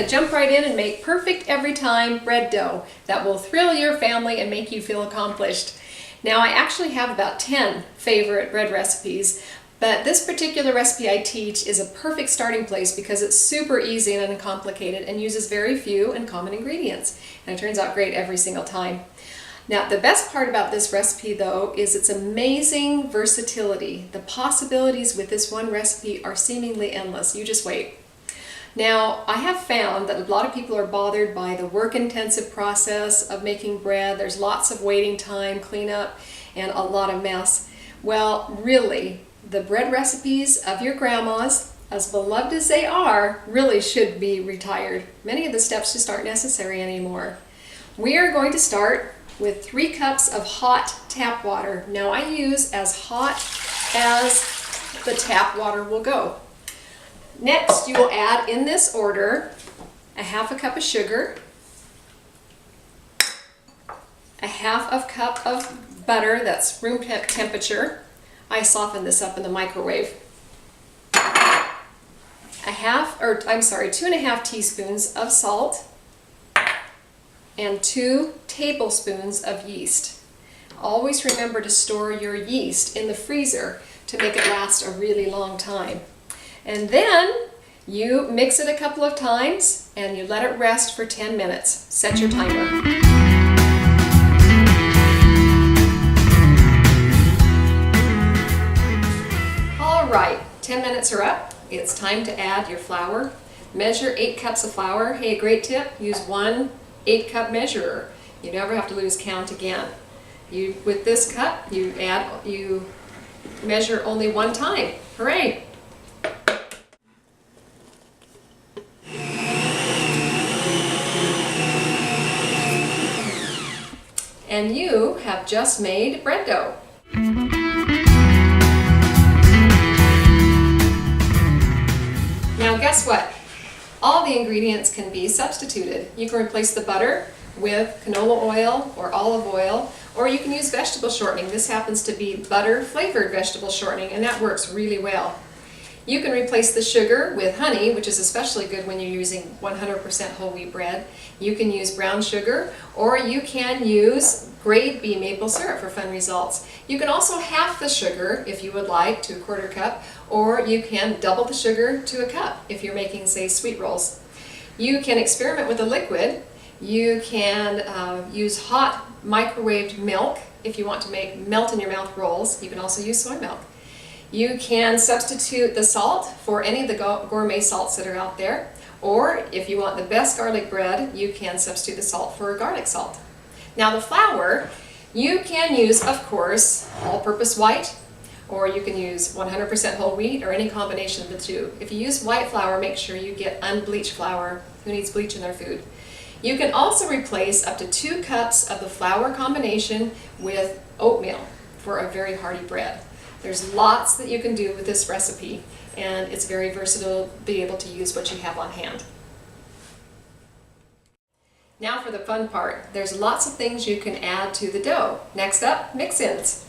to jump right in and make perfect every time bread dough that will thrill your family and make you feel accomplished. Now I actually have about 10 favorite bread recipes, but this particular recipe I teach is a perfect starting place because it's super easy and uncomplicated and uses very few and common ingredients. And it turns out great every single time. Now the best part about this recipe though is its amazing versatility. The possibilities with this one recipe are seemingly endless. You just wait. Now I have found that a lot of people are bothered by the work-intensive process of making bread. There's lots of waiting time, cleanup, and a lot of mess. Well, really, the bread recipes of your grandmas, as beloved as they are, really should be retired. Many of the steps just aren't necessary anymore. We are going to start with 3 cups of hot tap water. Now I use as hot as the tap water will go. Next, you will add in this order a half a cup of sugar, a half of cup of butter that's room temperature. I soften this up in the microwave. 2.5 teaspoons of salt and 2 tablespoons of yeast. Always remember to store your yeast in the freezer to make it last a really long time. And then you mix it a couple of times and you let it rest for 10 minutes. Set your timer. All right, 10 minutes are up. It's time to add your flour. Measure 8 cups of flour. Hey, great tip, use one 8-cup measurer. You never have to lose count again. With this cup, you measure only one time. Hooray! And you have just made bread dough. Now guess what? All the ingredients can be substituted. You can replace the butter with canola oil or olive oil, or you can use vegetable shortening. This happens to be butter flavored vegetable shortening, and that works really well. You can replace the sugar with honey, which is especially good when you're using 100% whole wheat bread. You can use brown sugar, or you can use grade B maple syrup for fun results. You can also half the sugar if you would like to 1/4 cup, or you can double the sugar to a cup if you're making, say, sweet rolls. You can experiment with a liquid. You can use hot microwaved milk if you want to make melt-in-your-mouth rolls. You can also use soy milk. You can substitute the salt for any of the gourmet salts that are out there, or if you want the best garlic bread, you can substitute the salt for garlic salt. Now the flour, you can use, of course, all-purpose white, or you can use 100% whole wheat, or any combination of the two. If you use white flour, make sure you get unbleached flour. Who needs bleach in their food? You can also replace up to 2 cups of the flour combination with oatmeal for a very hearty bread. There's lots that you can do with this recipe, and it's very versatile to be able to use what you have on hand. Now for the fun part. There's lots of things you can add to the dough. Next up, mix-ins.